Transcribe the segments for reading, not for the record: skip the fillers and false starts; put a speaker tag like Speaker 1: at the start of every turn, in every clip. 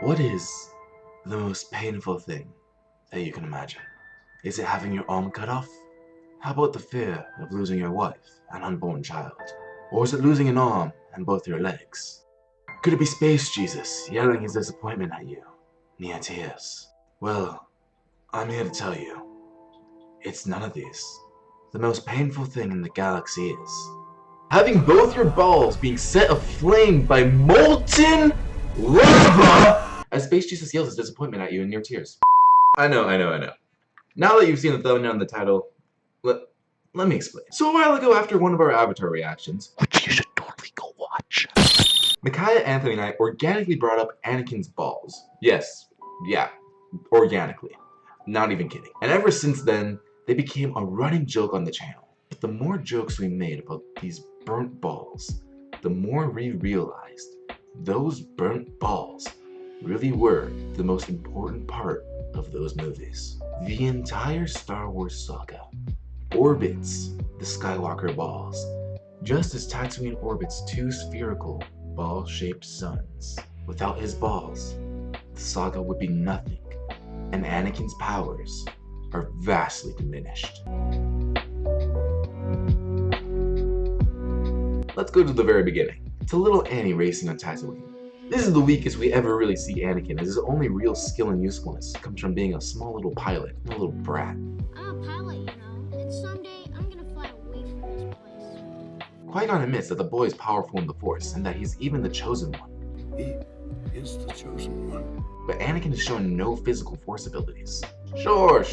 Speaker 1: What is the most painful thing that you can imagine? Is it having your arm cut off? How about the fear of losing your wife and unborn child? Or is it losing an arm and both your legs? Could it be Space Jesus yelling his disappointment at you, near tears? Well, I'm here to tell you, it's none of these. The most painful thing in the galaxy is having both your balls being set aflame by molten lava as Space Jesus yells his disappointment at you in near tears. I know. Now that you've seen the thumbnail and the title, let me explain. So a while ago, after one of our Avatar reactions, which you should totally go watch, Micaiah, Anthony, and I organically brought up Anakin's balls. Yes, yeah, organically. Not even kidding. And ever since then, they became a running joke on the channel. But the more jokes we made about these burnt balls, the more we realized those burnt balls really were the most important part of those movies. The entire Star Wars saga orbits the Skywalker balls, just as Tatooine orbits two spherical, ball-shaped suns. Without his balls, the saga would be nothing, and Anakin's powers are vastly diminished. Let's go to the very beginning, to little Annie racing on Tatooine. This is the weakest we ever really see Anakin, as his only real skill and usefulness comes from being a small little pilot, a little brat.
Speaker 2: I'm a pilot, you know, and someday I'm gonna fly away from this place.
Speaker 1: Qui-Gon admits that the boy is powerful in the Force, and that he's even the chosen one.
Speaker 3: He is the chosen one.
Speaker 1: But Anakin has shown no physical Force abilities. Sure,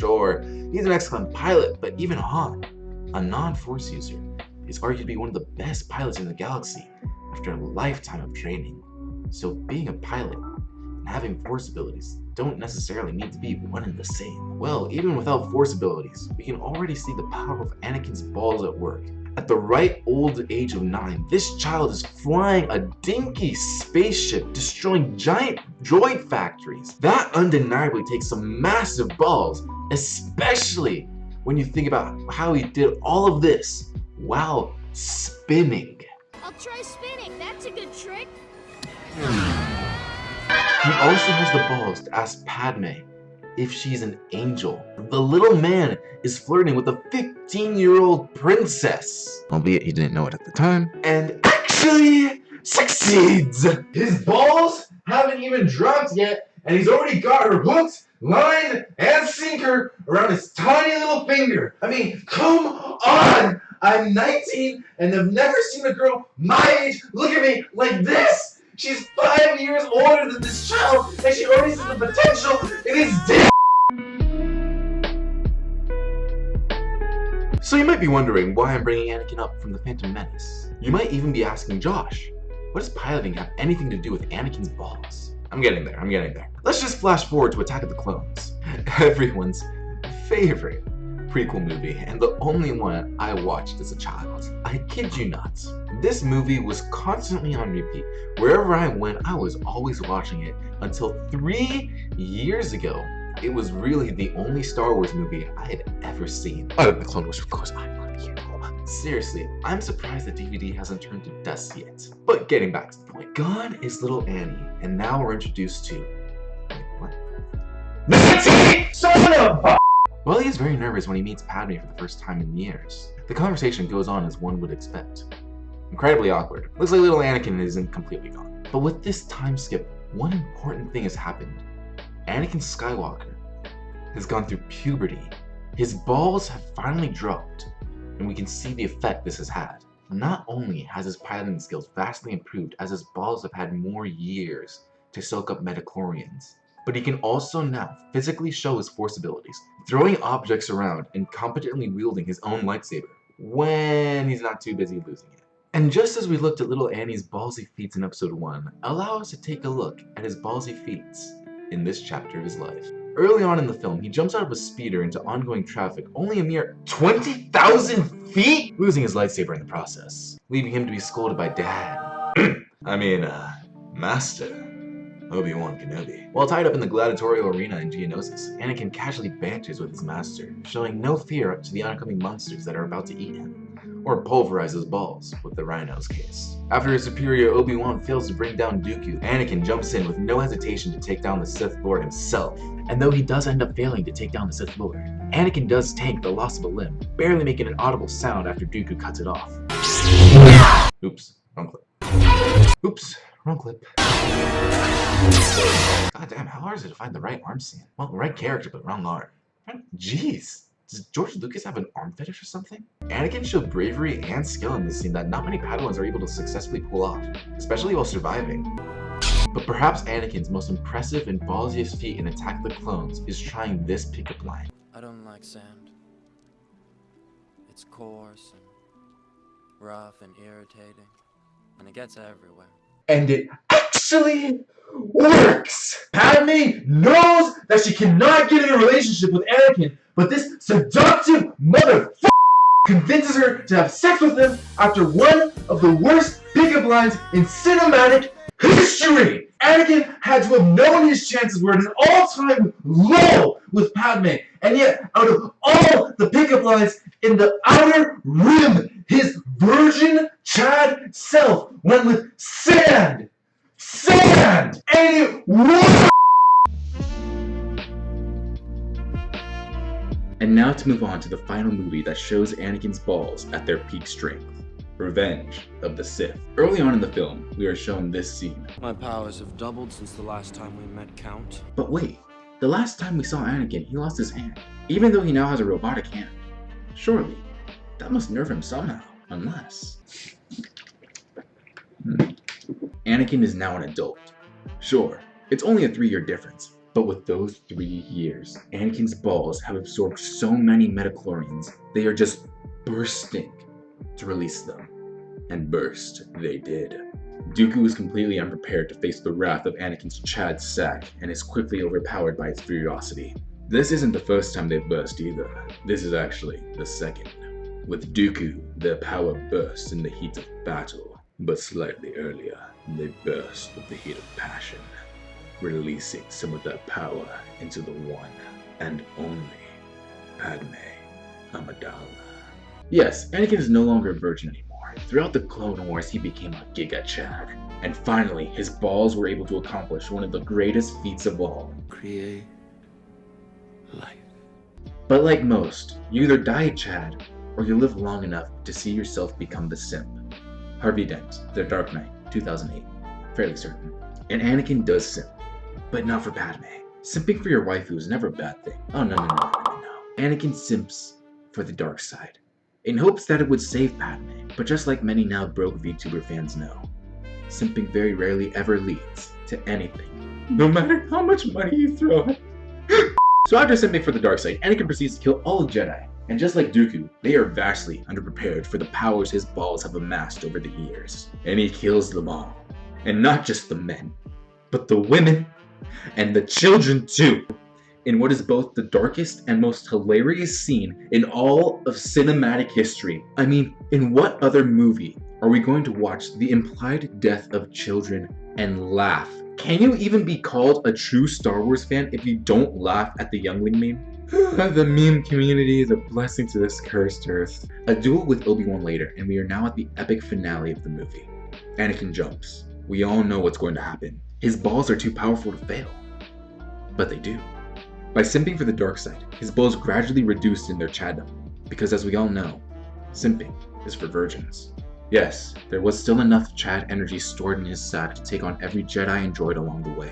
Speaker 1: he's an excellent pilot, but even Han, a non-Force user, is argued to be one of the best pilots in the galaxy after a lifetime of training. So being a pilot and having Force abilities don't necessarily need to be one and the same. Well, even without Force abilities, we can already see the power of Anakin's balls at work. At the right old age of 9, this child is flying a dinky spaceship, destroying giant droid factories. That undeniably takes some massive balls, especially when you think about how he did all of this while spinning.
Speaker 2: I'll try spinning, that's a good trick.
Speaker 1: He also has the balls to ask Padme if she's an angel. The little man is flirting with a 15-year-old princess, albeit he didn't know it at the time, and actually succeeds. His balls haven't even dropped yet, and he's already got her hooked, line, and sinker around his tiny little finger. I mean, come on! I'm 19 and I've never seen a girl my age look at me like this! She's 5 years older than this child, and she already sees the potential in his dick! So you might be wondering why I'm bringing Anakin up from the Phantom Menace. You might even be asking Josh, what does piloting have anything to do with Anakin's balls? I'm getting there. Let's just flash forward to Attack of the Clones. Everyone's favorite prequel movie, and the only one I watched as a child. I kid you not. This movie was constantly on repeat. Wherever I went, I was always watching it until 3 years ago. It was really the only Star Wars movie I had ever seen. Other than the Clone Wars, of course, I'm not a hero. Seriously, I'm surprised the DVD hasn't turned to dust yet. But getting back to the point, gone is little Annie, and now we're introduced to... Wait, what? Nancy! Son of a... Well, he is very nervous when he meets Padme for the first time in years. The conversation goes on as one would expect. Incredibly awkward. Looks like little Anakin isn't completely gone. But with this time skip, one important thing has happened. Anakin Skywalker has gone through puberty. His balls have finally dropped, and we can see the effect this has had. Not only has his piloting skills vastly improved as his balls have had more years to soak up midichlorians, but he can also now physically show his Force abilities, throwing objects around and competently wielding his own lightsaber when he's not too busy losing it. And just as we looked at little Annie's ballsy feats in episode 1, allow us to take a look at his ballsy feats in this chapter of his life. Early on in the film, he jumps out of a speeder into ongoing traffic only a mere 20,000 feet, losing his lightsaber in the process, leaving him to be scolded by Dad. Master. Obi-Wan Kenobi. While tied up in the gladiatorial arena in Geonosis, Anakin casually banters with his master, showing no fear to the oncoming monsters that are about to eat him. or pulverize his balls with the Rhino's case. After his superior Obi-Wan fails to bring down Dooku, Anakin jumps in with no hesitation to take down the Sith Lord himself. And though he does end up failing to take down the Sith Lord, Anakin does tank the loss of a limb, barely making an audible sound after Dooku cuts it off. Oops, wrong clip. Oops, wrong clip. God damn, how hard is it to find the right arm scene? Well, right character, but wrong arm. Jeez. Does George Lucas have an arm fetish or something? Anakin showed bravery and skill in this scene that not many Padawans are able to successfully pull off, especially while surviving. But perhaps Anakin's most impressive and ballsiest feat in Attack of the Clones is trying this pickup line.
Speaker 4: I don't like sand. It's coarse and rough and irritating, and it gets everywhere.
Speaker 1: And it actually works! Padme knows that she cannot get in a relationship with Anakin, but this seductive motherfucker convinces her to have sex with him after one of the worst pickup lines in cinematic history! Anakin had to have known his chances were at an all-time low with Padme, and yet, out of all the pickup lines in the Outer Rim, his virgin Chad self went with sand! Sand! And it worked! And now to move on to the final movie that shows Anakin's balls at their peak strength. Revenge of the Sith. Early on in the film, we are shown this scene.
Speaker 4: My powers have doubled since the last time we met, Count.
Speaker 1: But wait, the last time we saw Anakin, he lost his hand, even though he now has a robotic hand. Surely, that must nerve him somehow, unless... Anakin is now an adult. Sure, it's only a 3-year difference, but with those 3 years, Anakin's balls have absorbed so many metachlorians, they are just bursting to release them. And burst they did. Dooku is completely unprepared to face the wrath of Anakin's Chad sack and is quickly overpowered by its ferocity. This isn't the first time they've burst either. This is actually the second. With Dooku, their power bursts in the heat of battle, but slightly earlier, they burst with the heat of passion, releasing some of that power into the one and only Padme Amidala. Yes, Anakin is no longer a virgin anymore. Throughout the Clone Wars, he became a Giga Chad. And finally, his balls were able to accomplish one of the greatest feats of all.
Speaker 3: Create life.
Speaker 1: But like most, you either die a Chad, or you live long enough to see yourself become the simp. Harvey Dent, The Dark Knight, 2008. Fairly certain. And Anakin does simp. But not for Padme. Simping for your waifu is never a bad thing. Oh no. Anakin simps for the dark side, in hopes that it would save Padme. But just like many now broke VTuber fans know, simping very rarely ever leads to anything, no matter how much money you throw at it. So after simping for the dark side, Anakin proceeds to kill all the Jedi, and just like Dooku, they are vastly underprepared for the powers his balls have amassed over the years. And he kills them all. And not just the men, but the women, and the children too, in what is both the darkest and most hilarious scene in all of cinematic history. I mean, in what other movie are we going to watch the implied death of children and laugh? Can you even be called a true Star Wars fan if you don't laugh at the youngling meme? The meme community is a blessing to this cursed earth. A duel with Obi-Wan later, and we are now at the epic finale of the movie. Anakin jumps. We all know what's going to happen. His balls are too powerful to fail. But they do. By simping for the dark side, his balls gradually reduced in their chaddom, because as we all know, simping is for virgins. Yes, there was still enough Chad energy stored in his sack to take on every Jedi and droid along the way.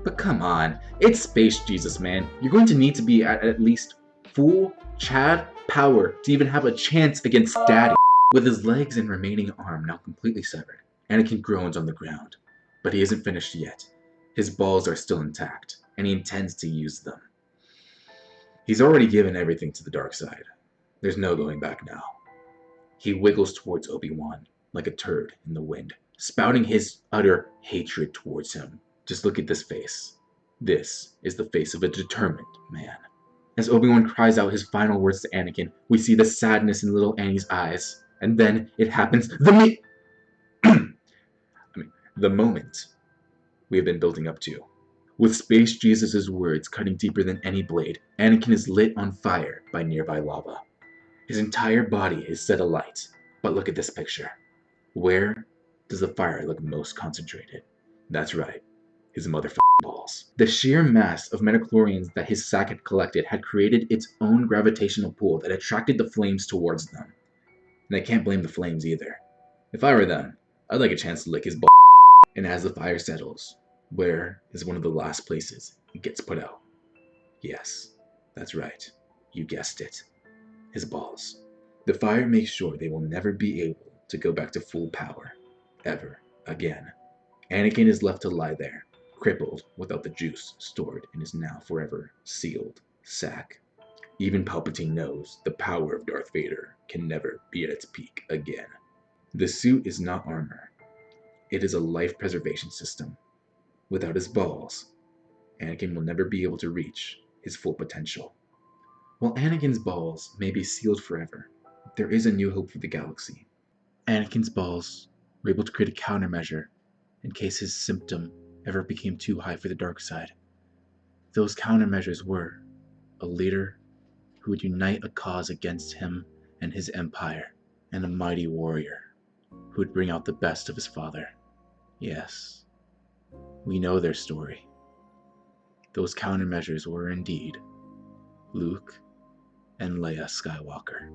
Speaker 1: But come on, it's Space Jesus, man. You're going to need to be at least full Chad power to even have a chance against Daddy. With his legs and remaining arm now completely severed, Anakin groans on the ground. But he isn't finished yet. His balls are still intact, and he intends to use them. He's already given everything to the dark side. There's no going back now. He wiggles towards Obi-Wan like a turd in the wind, spouting his utter hatred towards him. Just look at this face. This is the face of a determined man. As Obi-Wan cries out his final words to Anakin, we see the sadness in little Annie's eyes. And then it happens. The moment we have been building up to. With Space Jesus' words cutting deeper than any blade, Anakin is lit on fire by nearby lava. His entire body is set alight, But look at this picture. Where does the fire look most concentrated? That's right, his motherfucking balls. The sheer mass of metachlorians that his sack had collected had created its own gravitational pull that attracted the flames towards them. And I can't blame the flames either. If I were them, I'd like a chance to lick his ball. And as the fire settles, where is one of the last places it gets put out? Yes, that's right. You guessed it. His balls. The fire makes sure they will never be able to go back to full power. Ever again. Anakin is left to lie there, crippled without the juice stored in his now forever sealed sack. Even Palpatine knows the power of Darth Vader can never be at its peak again. The suit is not armor. It is a life preservation system. Without his balls, Anakin will never be able to reach his full potential. While Anakin's balls may be sealed forever, there is a new hope for the galaxy. Anakin's balls were able to create a countermeasure in case his symptom ever became too high for the dark side. Those countermeasures were a leader who would unite a cause against him and his empire, and a mighty warrior who would bring out the best of his father. Yes, we know their story. Those countermeasures were indeed Luke and Leia Skywalker.